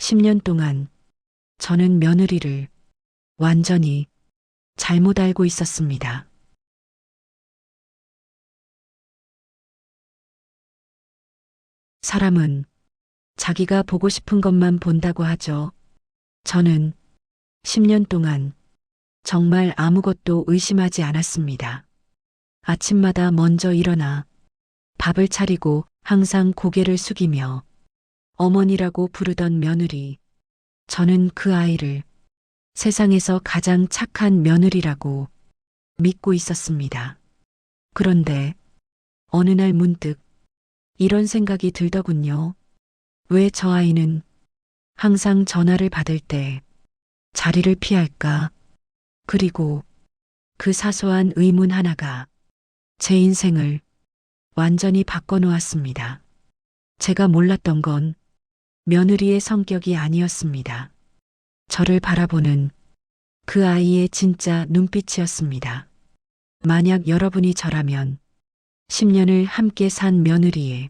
10년 동안 저는 며느리를 완전히 잘못 알고 있었습니다. 사람은 자기가 보고 싶은 것만 본다고 하죠. 저는 10년 동안 정말 아무것도 의심하지 않았습니다. 아침마다 먼저 일어나 밥을 차리고 항상 고개를 숙이며 어머니라고 부르던 며느리, 저는 그 아이를 세상에서 가장 착한 며느리라고 믿고 있었습니다. 그런데 어느 날 문득 이런 생각이 들더군요. 왜 저 아이는 항상 전화를 받을 때 자리를 피할까? 그리고 그 사소한 의문 하나가 제 인생을 완전히 바꿔놓았습니다. 제가 몰랐던 건 며느리의 성격이 아니었습니다. 저를 바라보는 그 아이의 진짜 눈빛이었습니다. 만약 여러분이 저라면 10년을 함께 산 며느리의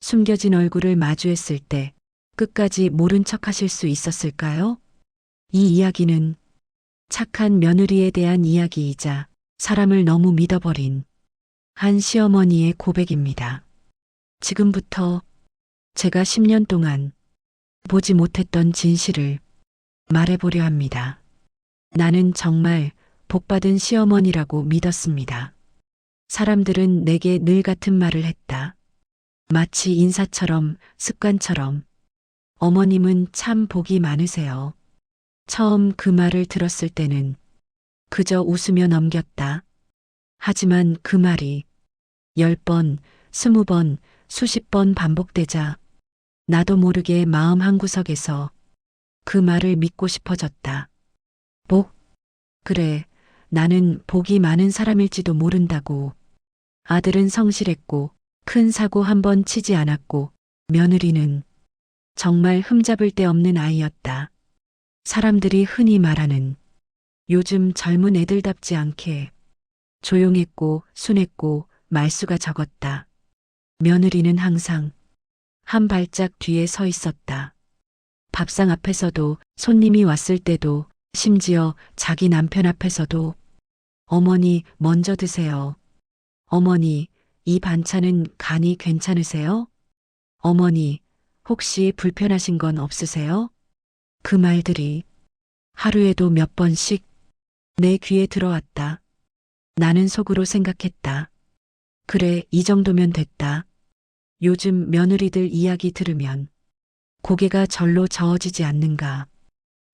숨겨진 얼굴을 마주했을 때 끝까지 모른 척 하실 수 있었을까요? 이 이야기는 착한 며느리에 대한 이야기이자 사람을 너무 믿어버린 한 시어머니의 고백입니다. 지금부터 제가 10년 동안 보지 못했던 진실을 말해보려 합니다. 나는 정말 복받은 시어머니라고 믿었습니다. 사람들은 내게 늘 같은 말을 했다. 마치 인사처럼 습관처럼 어머님은 참 복이 많으세요. 처음 그 말을 들었을 때는 그저 웃으며 넘겼다. 하지만 그 말이 10번, 20번, 수십 번 반복되자 나도 모르게 마음 한구석에서 그 말을 믿고 싶어졌다. 복? 그래, 나는 복이 많은 사람일지도 모른다고. 아들은 성실했고 큰 사고 한 번 치지 않았고 며느리는 정말 흠잡을 데 없는 아이였다. 사람들이 흔히 말하는 요즘 젊은 애들답지 않게 조용했고 순했고 말수가 적었다. 며느리는 항상 한 발짝 뒤에 서 있었다. 밥상 앞에서도 손님이 왔을 때도 심지어 자기 남편 앞에서도 어머니 먼저 드세요. 어머니 이 반찬은 간이 괜찮으세요? 어머니 혹시 불편하신 건 없으세요? 그 말들이 하루에도 몇 번씩 내 귀에 들어왔다. 나는 속으로 생각했다. 그래, 이 정도면 됐다. 요즘 며느리들 이야기 들으면 고개가 절로 저어지지 않는가.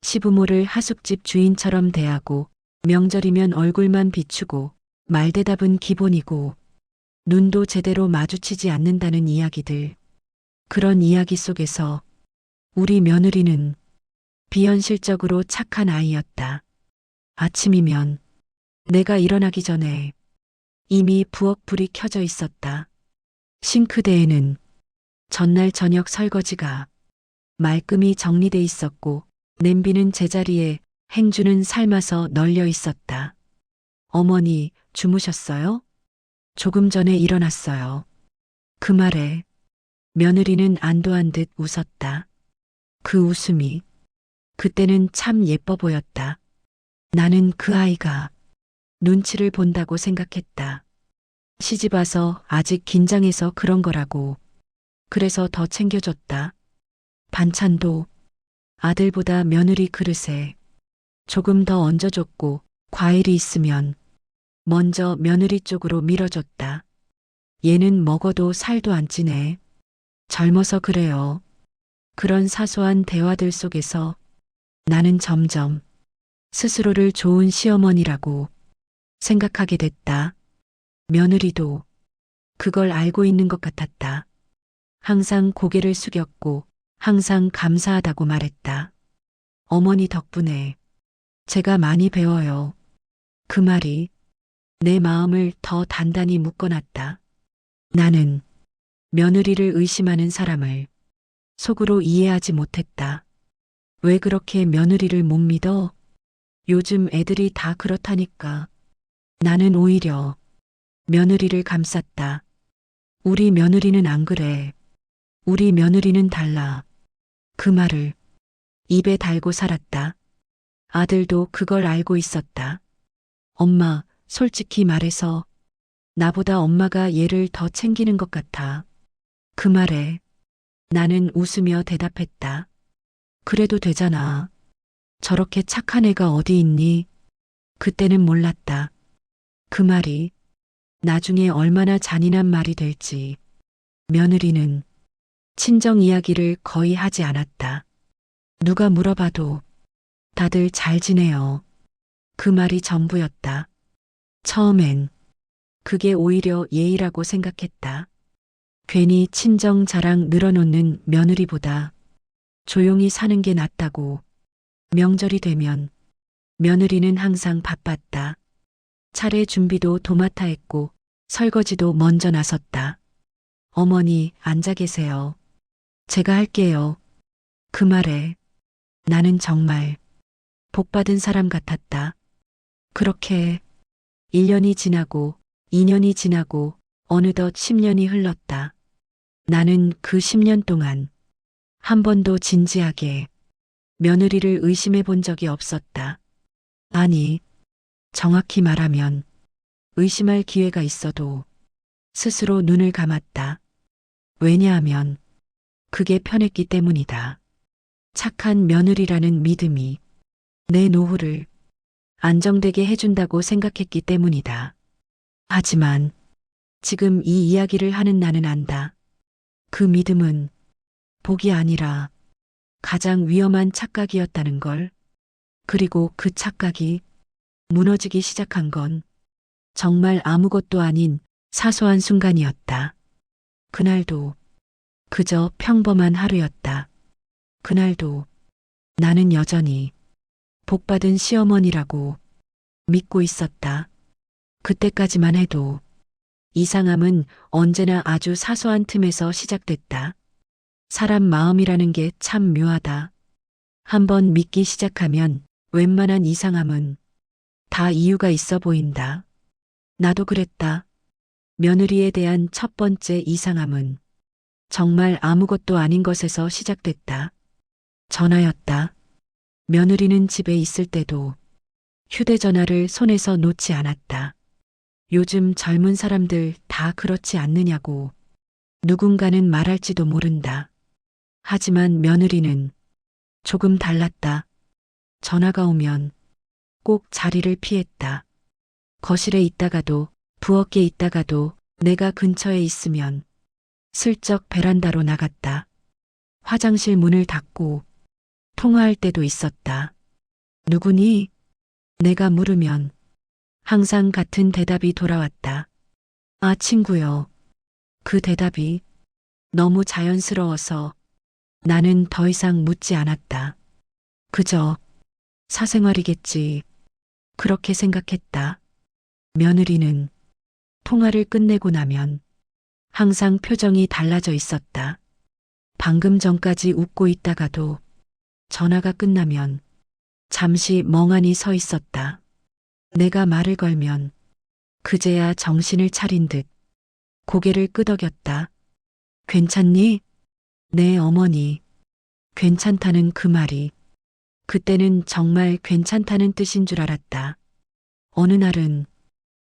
시부모를 하숙집 주인처럼 대하고 명절이면 얼굴만 비추고 말대답은 기본이고 눈도 제대로 마주치지 않는다는 이야기들. 그런 이야기 속에서 우리 며느리는 비현실적으로 착한 아이였다. 아침이면 내가 일어나기 전에 이미 부엌 불이 켜져 있었다. 싱크대에는 전날 저녁 설거지가 말끔히 정리돼 있었고 냄비는 제자리에 행주는 삶아서 널려 있었다. 어머니 주무셨어요? 조금 전에 일어났어요. 그 말에 며느리는 안도한 듯 웃었다. 그 웃음이 그때는 참 예뻐 보였다. 나는 그 아이가 눈치를 본다고 생각했다. 시집와서 아직 긴장해서 그런 거라고. 그래서 더 챙겨줬다. 반찬도 아들보다 며느리 그릇에 조금 더 얹어줬고 과일이 있으면 먼저 며느리 쪽으로 밀어줬다. 얘는 먹어도 살도 안 찌네. 젊어서 그래요. 그런 사소한 대화들 속에서 나는 점점 스스로를 좋은 시어머니라고 생각하게 됐다. 며느리도 그걸 알고 있는 것 같았다. 항상 고개를 숙였고 항상 감사하다고 말했다. 어머니 덕분에 제가 많이 배워요. 그 말이 내 마음을 더 단단히 묶어놨다. 나는 며느리를 의심하는 사람을 속으로 이해하지 못했다. 왜 그렇게 며느리를 못 믿어? 요즘 애들이 다 그렇다니까. 나는 오히려 며느리를 감쌌다. 우리 며느리는 안 그래. 우리 며느리는 달라. 그 말을 입에 달고 살았다. 아들도 그걸 알고 있었다. 엄마, 솔직히 말해서 나보다 엄마가 얘를 더 챙기는 것 같아. 그 말에 나는 웃으며 대답했다. 그래도 되잖아. 저렇게 착한 애가 어디 있니? 그때는 몰랐다. 그 말이 나중에 얼마나 잔인한 말이 될지. 며느리는 친정 이야기를 거의 하지 않았다. 누가 물어봐도 다들 잘 지내요. 그 말이 전부였다. 처음엔 그게 오히려 예의라고 생각했다. 괜히 친정 자랑 늘어놓는 며느리보다 조용히 사는 게 낫다고. 명절이 되면 며느리는 항상 바빴다. 차례 준비도 도맡아 했고 설거지도 먼저 나섰다. 어머니, 앉아 계세요. 제가 할게요. 그 말에 나는 정말 복받은 사람 같았다. 그렇게 1년이 지나고 2년이 지나고 어느덧 10년이 흘렀다. 나는 그 10년 동안 한 번도 진지하게 며느리를 의심해 본 적이 없었다. 아니, 정확히 말하면 의심할 기회가 있어도 스스로 눈을 감았다. 왜냐하면 그게 편했기 때문이다. 착한 며느리라는 믿음이 내 노후를 안정되게 해준다고 생각했기 때문이다. 하지만 지금 이 이야기를 하는 나는 안다. 그 믿음은 복이 아니라 가장 위험한 착각이었다는 걸. 그리고 그 착각이 무너지기 시작한 건 정말 아무것도 아닌 사소한 순간이었다. 그날도 그저 평범한 하루였다. 그날도 나는 여전히 복받은 시어머니라고 믿고 있었다. 그때까지만 해도 이상함은 언제나 아주 사소한 틈에서 시작됐다. 사람 마음이라는 게 참 묘하다. 한번 믿기 시작하면 웬만한 이상함은 다 이유가 있어 보인다. 나도 그랬다. 며느리에 대한 첫 번째 이상함은 정말 아무것도 아닌 것에서 시작됐다. 전화였다. 며느리는 집에 있을 때도 휴대전화를 손에서 놓지 않았다. 요즘 젊은 사람들 다 그렇지 않느냐고 누군가는 말할지도 모른다. 하지만 며느리는 조금 달랐다. 전화가 오면 꼭 자리를 피했다. 거실에 있다가도 부엌에 있다가도 내가 근처에 있으면 슬쩍 베란다로 나갔다. 화장실 문을 닫고 통화할 때도 있었다. 누구니? 내가 물으면 항상 같은 대답이 돌아왔다. 아, 친구요. 그 대답이 너무 자연스러워서 나는 더 이상 묻지 않았다. 그저 사생활이겠지. 그렇게 생각했다. 며느리는 통화를 끝내고 나면 항상 표정이 달라져 있었다. 방금 전까지 웃고 있다가도 전화가 끝나면 잠시 멍하니 서 있었다. 내가 말을 걸면 그제야 정신을 차린 듯 고개를 끄덕였다. 괜찮니? 네, 어머니. 괜찮다는 그 말이 그때는 정말 괜찮다는 뜻인 줄 알았다. 어느 날은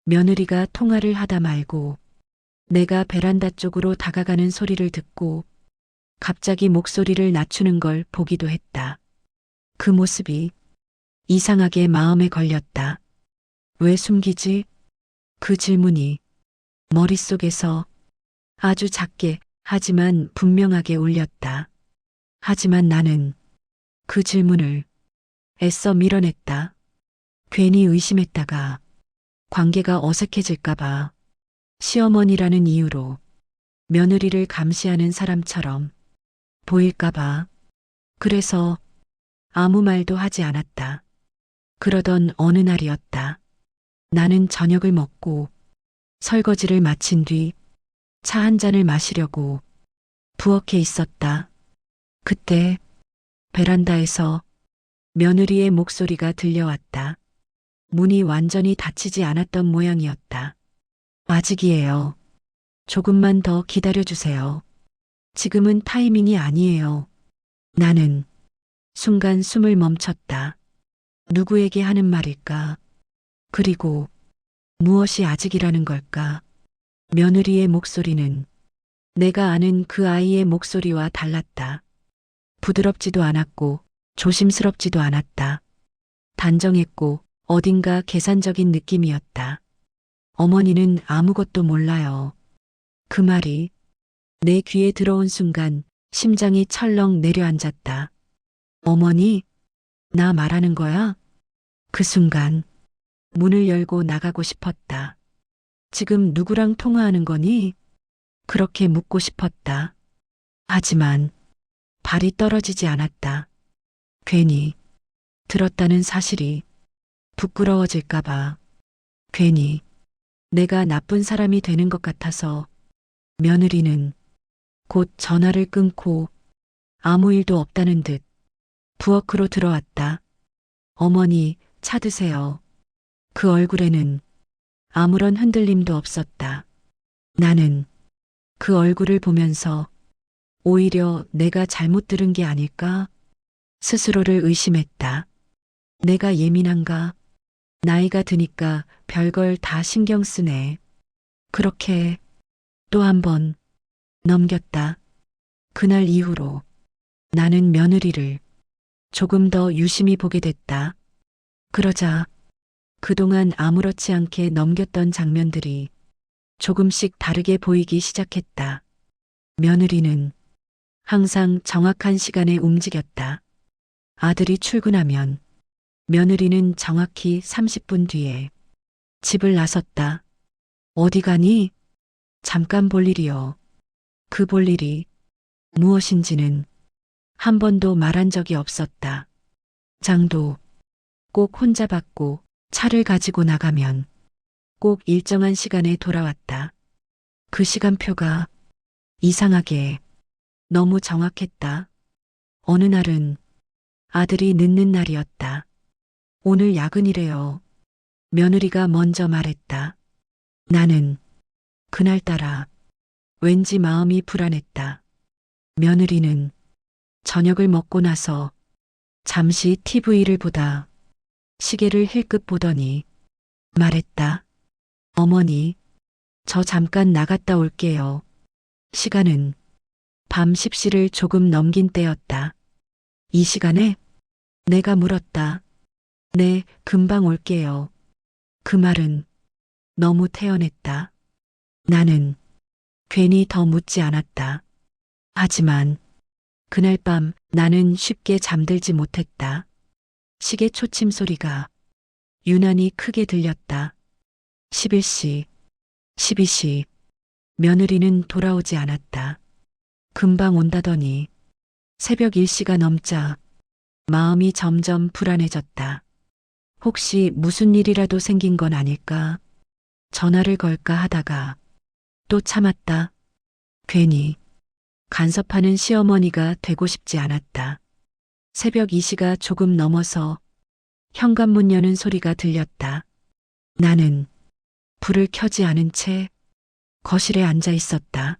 며느리가 통화를 하다 말고 내가 베란다 쪽으로 다가가는 소리를 듣고 갑자기 목소리를 낮추는 걸 보기도 했다. 그 모습이 이상하게 마음에 걸렸다. 왜 숨기지? 그 질문이 머릿속에서 아주 작게 하지만 분명하게 울렸다. 하지만 나는 그 질문을 애써 밀어냈다. 괜히 의심했다가 관계가 어색해질까봐 시어머니라는 이유로 며느리를 감시하는 사람처럼 보일까봐. 그래서 아무 말도 하지 않았다. 그러던 어느 날이었다. 나는 저녁을 먹고 설거지를 마친 뒤 차 한 잔을 마시려고 부엌에 있었다. 그때 베란다에서 며느리의 목소리가 들려왔다. 문이 완전히 닫히지 않았던 모양이었다. 아직이에요. 조금만 더 기다려주세요. 지금은 타이밍이 아니에요. 나는 순간 숨을 멈췄다. 누구에게 하는 말일까? 그리고 무엇이 아직이라는 걸까? 며느리의 목소리는 내가 아는 그 아이의 목소리와 달랐다. 부드럽지도 않았고 조심스럽지도 않았다. 단정했고 어딘가 계산적인 느낌이었다. 어머니는 아무것도 몰라요. 그 말이 내 귀에 들어온 순간 심장이 철렁 내려앉았다. 어머니, 나 말하는 거야? 그 순간 문을 열고 나가고 싶었다. 지금 누구랑 통화하는 거니? 그렇게 묻고 싶었다. 하지만 발이 떨어지지 않았다. 괜히 들었다는 사실이 부끄러워질까봐. 괜히 내가 나쁜 사람이 되는 것 같아서. 며느리는 곧 전화를 끊고 아무 일도 없다는 듯 부엌으로 들어왔다. 어머니, 차 드세요. 그 얼굴에는 아무런 흔들림도 없었다. 나는 그 얼굴을 보면서 오히려 내가 잘못 들은 게 아닐까? 스스로를 의심했다. 내가 예민한가? 나이가 드니까 별걸 다 신경 쓰네. 그렇게 또 한 번 넘겼다. 그날 이후로 나는 며느리를 조금 더 유심히 보게 됐다. 그러자 그동안 아무렇지 않게 넘겼던 장면들이 조금씩 다르게 보이기 시작했다. 며느리는 항상 정확한 시간에 움직였다. 아들이 출근하면 며느리는 정확히 30분 뒤에 집을 나섰다. 어디 가니? 잠깐 볼 일이요. 그 볼 일이 무엇인지는 한 번도 말한 적이 없었다. 장도 꼭 혼자 받고 차를 가지고 나가면 꼭 일정한 시간에 돌아왔다. 그 시간표가 이상하게 너무 정확했다. 어느 날은 아들이 늦는 날이었다. 오늘 야근이래요. 며느리가 먼저 말했다. 나는 그날따라 왠지 마음이 불안했다. 며느리는 저녁을 먹고 나서 잠시 TV를 보다 시계를 힐끗 보더니 말했다. 어머니, 저 잠깐 나갔다 올게요. 시간은 밤 10시를 조금 넘긴 때였다. 이 시간에? 내가 물었다. 네, 금방 올게요. 그 말은 너무 태연했다. 나는 괜히 더 묻지 않았다. 하지만 그날 밤 나는 쉽게 잠들지 못했다. 시계 초침 소리가 유난히 크게 들렸다. 11시, 12시. 며느리는 돌아오지 않았다. 금방 온다더니 새벽 1시가 넘자 마음이 점점 불안해졌다. 혹시 무슨 일이라도 생긴 건 아닐까? 전화를 걸까 하다가 또 참았다. 괜히 간섭하는 시어머니가 되고 싶지 않았다. 새벽 2시가 조금 넘어서 현관문 여는 소리가 들렸다. 나는 불을 켜지 않은 채 거실에 앉아 있었다.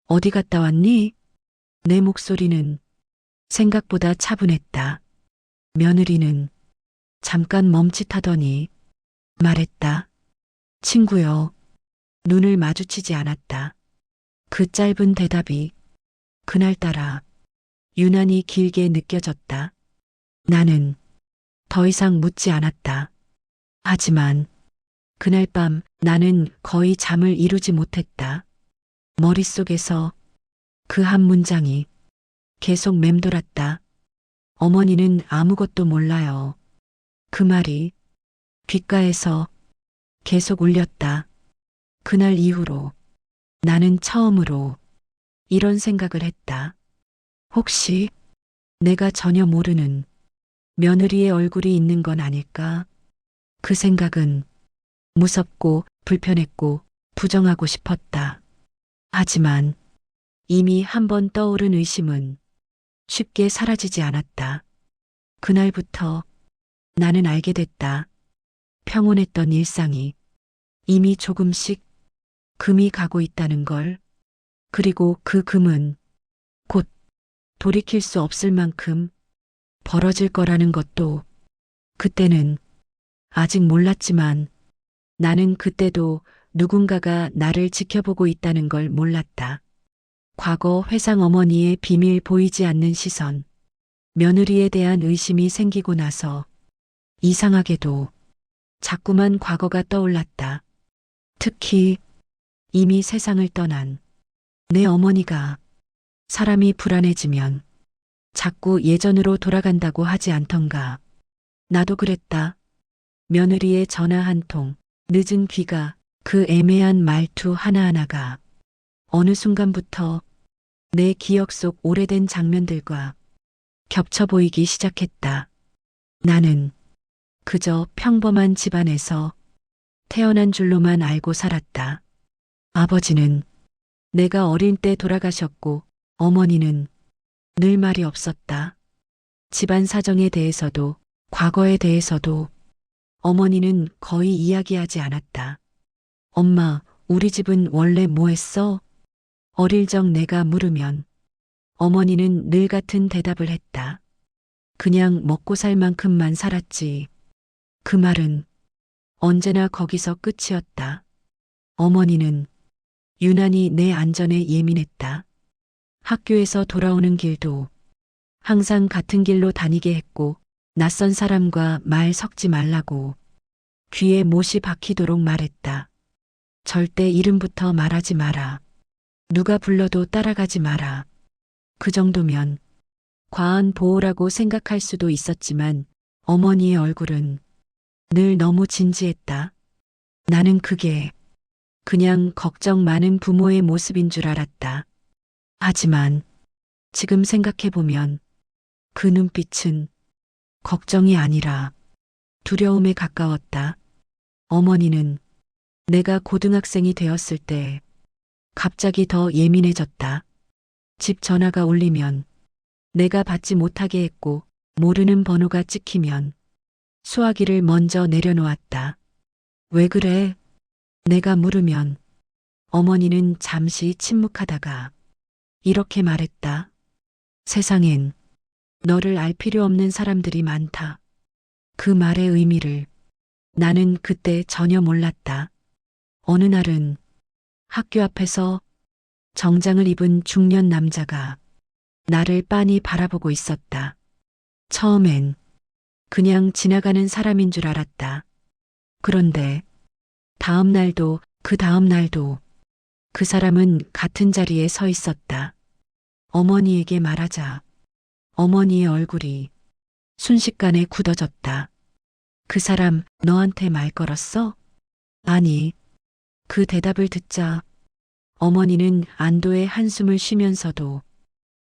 어디 갔다 왔니? 내 목소리는 생각보다 차분했다. 며느리는 잠깐 멈칫하더니 말했다. 친구요. 눈을 마주치지 않았다. 그 짧은 대답이 그날따라 유난히 길게 느껴졌다. 나는 더 이상 묻지 않았다. 하지만 그날 밤 나는 거의 잠을 이루지 못했다. 머릿속에서 그 한 문장이 계속 맴돌았다. 어머니는 아무것도 몰라요. 그 말이 귓가에서 계속 울렸다. 그날 이후로 나는 처음으로 이런 생각을 했다. 혹시 내가 전혀 모르는 며느리의 얼굴이 있는 건 아닐까? 그 생각은 무섭고 불편했고 부정하고 싶었다. 하지만 이미 한 번 떠오른 의심은 쉽게 사라지지 않았다. 그날부터 나는 알게 됐다. 평온했던 일상이 이미 조금씩 금이 가고 있다는 걸. 그리고 그 금은 곧 돌이킬 수 없을 만큼 벌어질 거라는 것도 그때는 아직 몰랐지만 나는 그때도 누군가가 나를 지켜보고 있다는 걸 몰랐다. 과거 회상 어머니의 비밀 보이지 않는 시선, 며느리에 대한 의심이 생기고 나서 이상하게도 자꾸만 과거가 떠올랐다. 특히 이미 세상을 떠난 내 어머니가 사람이 불안해지면 자꾸 예전으로 돌아간다고 하지 않던가. 나도 그랬다. 며느리의 전화 한 통, 늦은 귀가, 그 애매한 말투 하나하나가 어느 순간부터 내 기억 속 오래된 장면들과 겹쳐 보이기 시작했다. 나는 그저 평범한 집안에서 태어난 줄로만 알고 살았다. 아버지는 내가 어린 때 돌아가셨고 어머니는 늘 말이 없었다. 집안 사정에 대해서도 과거에 대해서도 어머니는 거의 이야기하지 않았다. 엄마, 우리 집은 원래 뭐 했어? 어릴 적 내가 물으면 어머니는 늘 같은 대답을 했다. 그냥 먹고 살 만큼만 살았지. 그 말은 언제나 거기서 끝이었다. 어머니는 유난히 내 안전에 예민했다. 학교에서 돌아오는 길도 항상 같은 길로 다니게 했고 낯선 사람과 말 섞지 말라고 귀에 못이 박히도록 말했다. 절대 이름부터 말하지 마라. 누가 불러도 따라가지 마라. 그 정도면 과한 보호라고 생각할 수도 있었지만 어머니의 얼굴은 늘 너무 진지했다. 나는 그게 그냥 걱정 많은 부모의 모습인 줄 알았다. 하지만 지금 생각해보면 그 눈빛은 걱정이 아니라 두려움에 가까웠다. 어머니는 내가 고등학생이 되었을 때 갑자기 더 예민해졌다. 집 전화가 울리면 내가 받지 못하게 했고 모르는 번호가 찍히면 수화기를 먼저 내려놓았다. 왜 그래? 내가 물으면 어머니는 잠시 침묵하다가 이렇게 말했다. 세상엔 너를 알 필요 없는 사람들이 많다. 그 말의 의미를 나는 그때 전혀 몰랐다. 어느 날은 학교 앞에서 정장을 입은 중년 남자가 나를 빤히 바라보고 있었다. 처음엔 그냥 지나가는 사람인 줄 알았다. 그런데 다음 날도 그 다음 날도 그 사람은 같은 자리에 서 있었다. 어머니에게 말하자 어머니의 얼굴이 순식간에 굳어졌다. 그 사람 너한테 말 걸었어? 아니. 그 대답을 듣자 어머니는 안도의 한숨을 쉬면서도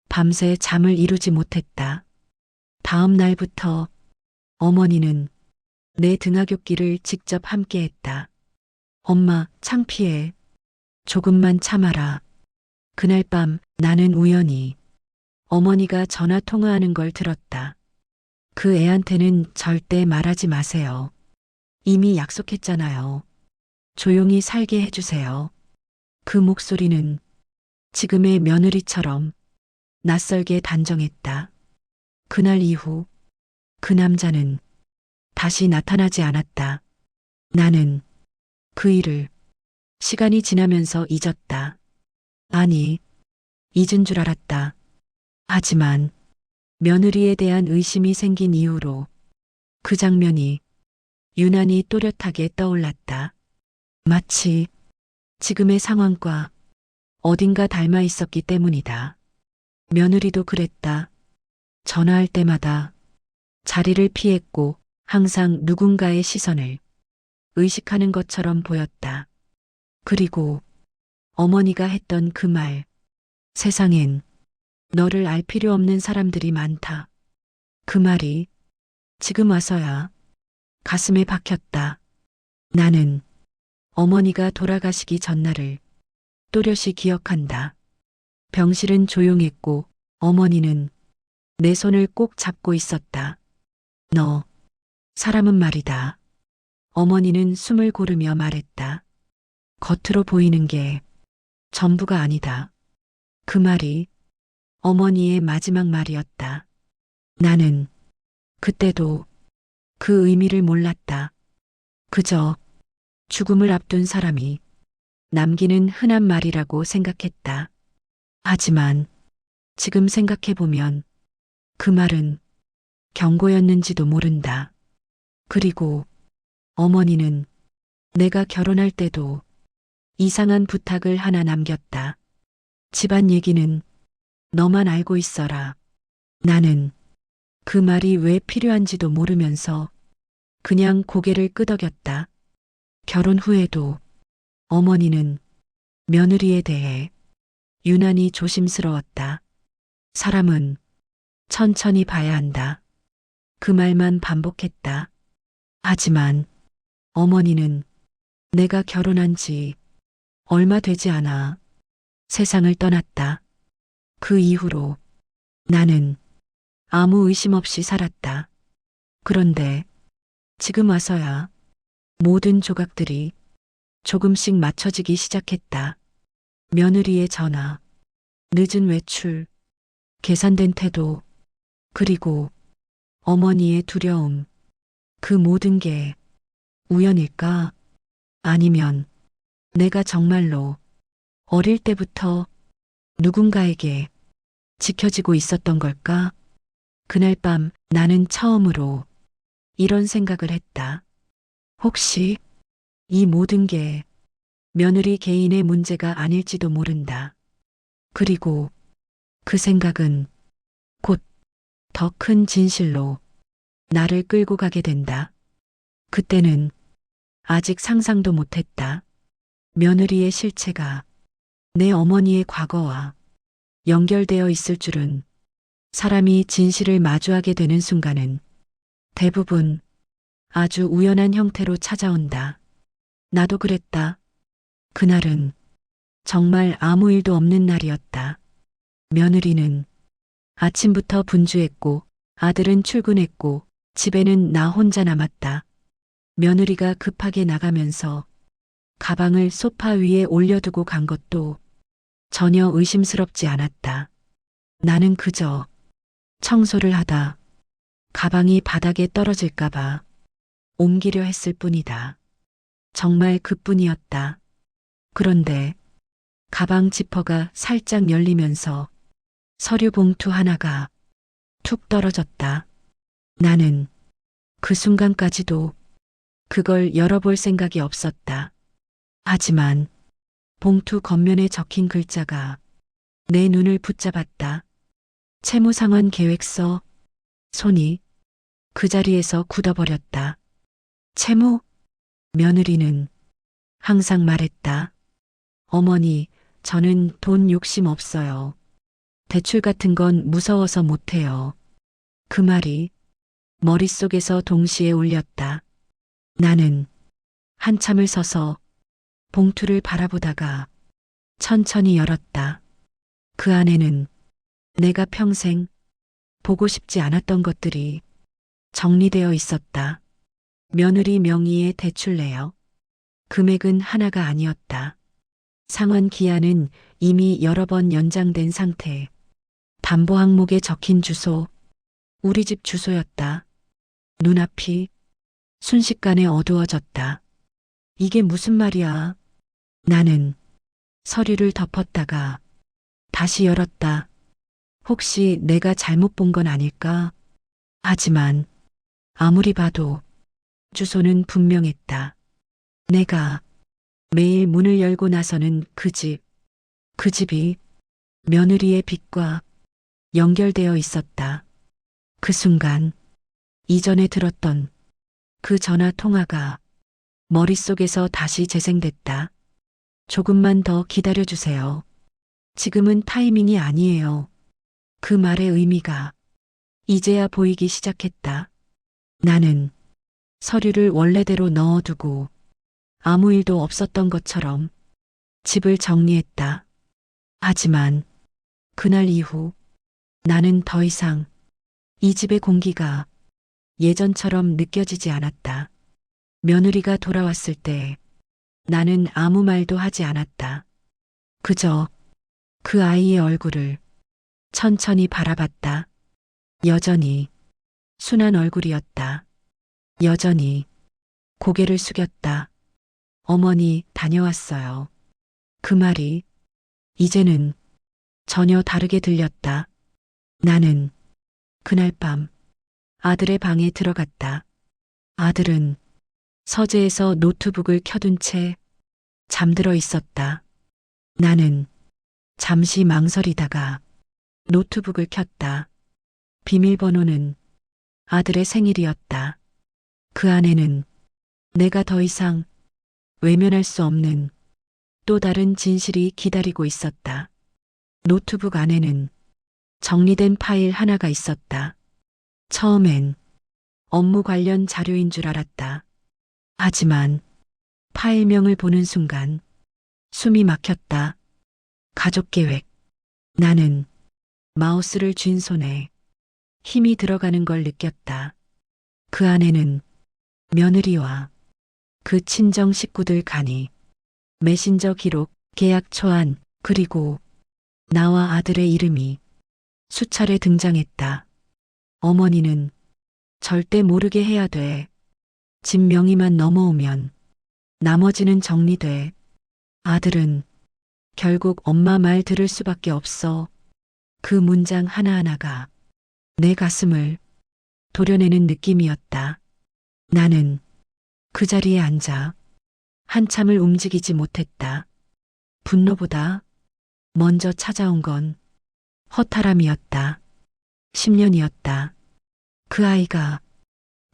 밤새 잠을 이루지 못했다. 다음 날부터 어머니는 내 등하굣길을 직접 함께했다. 엄마, 창피해. 조금만 참아라. 그날 밤 나는 우연히 어머니가 전화 통화하는 걸 들었다. 그 애한테는 절대 말하지 마세요. 이미 약속했잖아요. 조용히 살게 해주세요. 그 목소리는 지금의 며느리처럼 낯설게 단정했다. 그날 이후 그 남자는 다시 나타나지 않았다. 나는 그 일을 시간이 지나면서 잊었다. 아니, 잊은 줄 알았다. 하지만 며느리에 대한 의심이 생긴 이후로 그 장면이 유난히 또렷하게 떠올랐다. 마치 지금의 상황과 어딘가 닮아 있었기 때문이다. 며느리도 그랬다. 전화할 때마다 자리를 피했고 항상 누군가의 시선을 의식하는 것처럼 보였다. 그리고 어머니가 했던 그 말, 세상엔 너를 알 필요 없는 사람들이 많다. 그 말이 지금 와서야 가슴에 박혔다. 나는 어머니가 돌아가시기 전날을 또렷이 기억한다. 병실은 조용했고 어머니는 내 손을 꼭 잡고 있었다. 너, 사람은 말이다. 어머니는 숨을 고르며 말했다. 겉으로 보이는 게 전부가 아니다. 그 말이 어머니의 마지막 말이었다. 나는 그때도 그 의미를 몰랐다. 그저 죽음을 앞둔 사람이 남기는 흔한 말이라고 생각했다. 하지만 지금 생각해보면 그 말은 경고였는지도 모른다. 그리고 어머니는 내가 결혼할 때도 이상한 부탁을 하나 남겼다. 집안 얘기는 너만 알고 있어라. 나는 그 말이 왜 필요한지도 모르면서 그냥 고개를 끄덕였다. 결혼 후에도 어머니는 며느리에 대해 유난히 조심스러웠다. 사람은 천천히 봐야 한다. 그 말만 반복했다. 하지만 어머니는 내가 결혼한 지 얼마 되지 않아 세상을 떠났다. 그 이후로 나는 아무 의심 없이 살았다. 그런데 지금 와서야 모든 조각들이 조금씩 맞춰지기 시작했다. 며느리의 전화, 늦은 외출, 계산된 태도, 그리고 어머니의 두려움. 그 모든 게 우연일까? 아니면 내가 정말로 어릴 때부터 누군가에게 지켜지고 있었던 걸까? 그날 밤 나는 처음으로 이런 생각을 했다. 혹시 이 모든 게 며느리 개인의 문제가 아닐지도 모른다. 그리고 그 생각은 곧 더 큰 진실로 나를 끌고 가게 된다. 그때는 아직 상상도 못했다. 며느리의 실체가 내 어머니의 과거와 연결되어 있을 줄은. 사람이 진실을 마주하게 되는 순간은 대부분 아주 우연한 형태로 찾아온다. 나도 그랬다. 그날은 정말 아무 일도 없는 날이었다. 며느리는 아침부터 분주했고 아들은 출근했고 집에는 나 혼자 남았다. 며느리가 급하게 나가면서 가방을 소파 위에 올려두고 간 것도 전혀 의심스럽지 않았다. 나는 그저 청소를 하다 가방이 바닥에 떨어질까봐 옮기려 했을 뿐이다. 정말 그뿐이었다. 그런데 가방 지퍼가 살짝 열리면서 서류 봉투 하나가 툭 떨어졌다. 나는 그 순간까지도 그걸 열어볼 생각이 없었다. 하지만 봉투 겉면에 적힌 글자가 내 눈을 붙잡았다. 채무상환 계획서. 손이 그 자리에서 굳어버렸다. 채무? 며느리는 항상 말했다. 어머니, 저는 돈 욕심 없어요. 대출 같은 건 무서워서 못해요. 그 말이 머릿속에서 동시에 울렸다. 나는 한참을 서서 봉투를 바라보다가 천천히 열었다. 그 안에는 내가 평생 보고 싶지 않았던 것들이 정리되어 있었다. 며느리 명의의 대출 내역. 금액은 하나가 아니었다. 상환 기한은 이미 여러 번 연장된 상태. 담보 항목에 적힌 주소. 우리 집 주소였다. 눈앞이 순식간에 어두워졌다. 이게 무슨 말이야? 나는 서류를 덮었다가 다시 열었다. 혹시 내가 잘못 본 건 아닐까? 하지만 아무리 봐도 주소는 분명했다. 내가 매일 문을 열고 나서는 그 집이 며느리의 빚과 연결되어 있었다. 그 순간 이전에 들었던 그 전화 통화가 머릿속에서 다시 재생됐다. 조금만 더 기다려주세요. 지금은 타이밍이 아니에요. 그 말의 의미가 이제야 보이기 시작했다. 나는 서류를 원래대로 넣어두고 아무 일도 없었던 것처럼 집을 정리했다. 하지만 그날 이후 나는 더 이상 이 집의 공기가 예전처럼 느껴지지 않았다. 며느리가 돌아왔을 때 나는 아무 말도 하지 않았다. 그저 그 아이의 얼굴을 천천히 바라봤다. 여전히 순한 얼굴이었다. 여전히 고개를 숙였다. 어머니 다녀왔어요. 그 말이 이제는 전혀 다르게 들렸다. 나는 그날 밤 아들의 방에 들어갔다. 아들은 서재에서 노트북을 켜둔 채 잠들어 있었다. 나는 잠시 망설이다가 노트북을 켰다. 비밀번호는 아들의 생일이었다. 그 안에는 내가 더 이상 외면할 수 없는 또 다른 진실이 기다리고 있었다. 노트북 안에는 정리된 파일 하나가 있었다. 처음엔 업무 관련 자료인 줄 알았다. 하지만 파일명을 보는 순간 숨이 막혔다. 가족 계획. 나는 마우스를 쥔 손에 힘이 들어가는 걸 느꼈다. 그 안에는 며느리와 그 친정 식구들 간이, 메신저 기록, 계약 초안, 그리고 나와 아들의 이름이 수차례 등장했다. 어머니는 절대 모르게 해야 돼. 집 명의만 넘어오면 나머지는 정리돼. 아들은 결국 엄마 말 들을 수밖에 없어. 그 문장 하나하나가 내 가슴을 도려내는 느낌이었다. 나는 그 자리에 앉아 한참을 움직이지 못했다. 분노보다 먼저 찾아온 건 허탈함이었다. 10년이었다. 그 아이가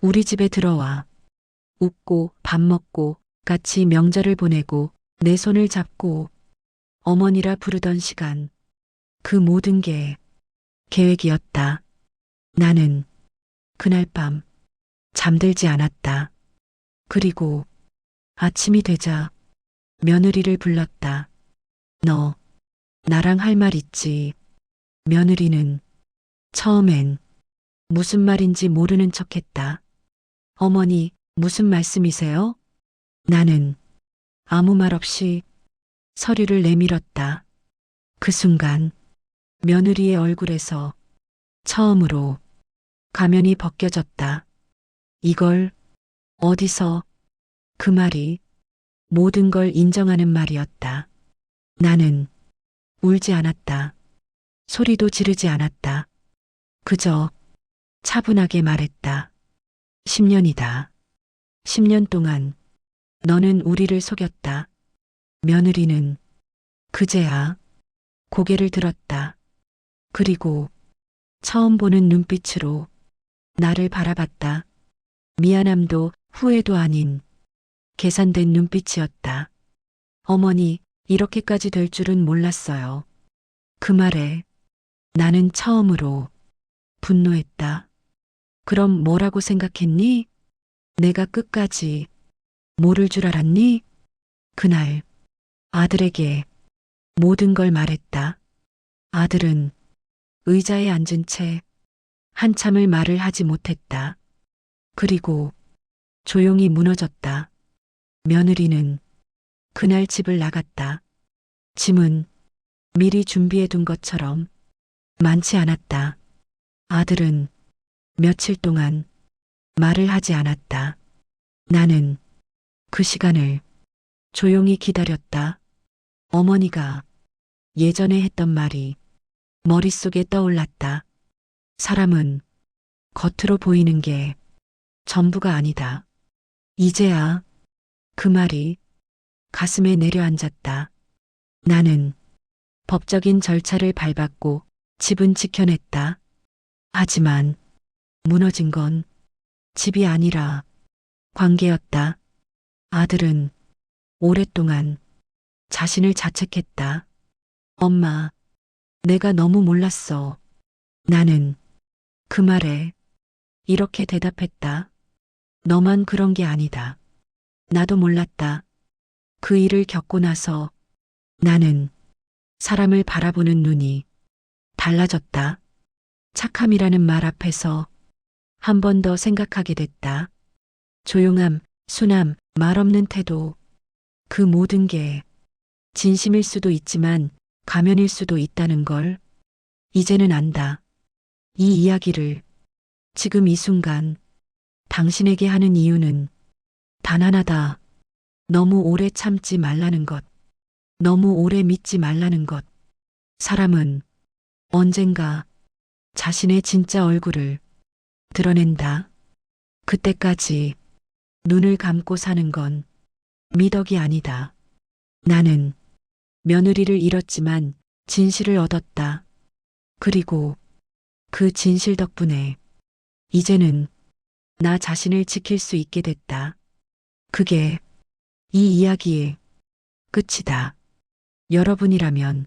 우리 집에 들어와 웃고 밥 먹고 같이 명절을 보내고 내 손을 잡고 어머니라 부르던 시간, 그 모든 게 계획이었다. 나는 그날 밤 잠들지 않았다. 그리고 아침이 되자 며느리를 불렀다. 너 나랑 할 말 있지. 며느리는 처음엔 무슨 말인지 모르는 척했다. 어머니, 무슨 말씀이세요? 나는 아무 말 없이 서류를 내밀었다. 그 순간 며느리의 얼굴에서 처음으로 가면이 벗겨졌다. 이걸 어디서? 그 말이 모든 걸 인정하는 말이었다. 나는 울지 않았다. 소리도 지르지 않았다. 그저 차분하게 말했다. 10년이다. 10년 동안 너는 우리를 속였다. 며느리는 그제야 고개를 들었다. 그리고 처음 보는 눈빛으로 나를 바라봤다. 미안함도 후회도 아닌 계산된 눈빛이었다. 어머니, 이렇게까지 될 줄은 몰랐어요. 그 말에 나는 처음으로 분노했다. 그럼 뭐라고 생각했니? 내가 끝까지 모를 줄 알았니? 그날 아들에게 모든 걸 말했다. 아들은 의자에 앉은 채 한참을 말을 하지 못했다. 그리고 조용히 무너졌다. 며느리는 그날 집을 나갔다. 짐은 미리 준비해 둔 것처럼 많지 않았다. 아들은 며칠 동안 말을 하지 않았다. 나는 그 시간을 조용히 기다렸다. 어머니가 예전에 했던 말이 머릿속에 떠올랐다. 사람은 겉으로 보이는 게 전부가 아니다. 이제야 그 말이 가슴에 내려앉았다. 나는 법적인 절차를 밟았고 집은 지켜냈다. 하지만 무너진 건 집이 아니라 관계였다. 아들은 오랫동안 자신을 자책했다. 엄마, 내가 너무 몰랐어. 나는 그 말에 이렇게 대답했다. 너만 그런 게 아니다. 나도 몰랐다. 그 일을 겪고 나서 나는 사람을 바라보는 눈이 달라졌다. 착함이라는 말 앞에서 한 번 더 생각하게 됐다. 조용함, 순함, 말 없는 태도. 그 모든 게 진심일 수도 있지만 가면일 수도 있다는 걸 이제는 안다. 이 이야기를 지금 이 순간 당신에게 하는 이유는 단 하나다. 너무 오래 참지 말라는 것. 너무 오래 믿지 말라는 것. 사람은 언젠가 자신의 진짜 얼굴을 드러낸다. 그때까지 눈을 감고 사는 건 미덕이 아니다. 나는 며느리를 잃었지만 진실을 얻었다. 그리고 그 진실 덕분에 이제는 나 자신을 지킬 수 있게 됐다. 그게 이 이야기의 끝이다. 여러분이라면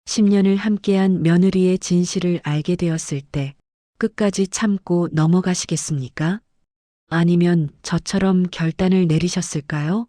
10년을 함께한 며느리의 진실을 알게 되었을 때 끝까지 참고 넘어가시겠습니까? 아니면 저처럼 결단을 내리셨을까요?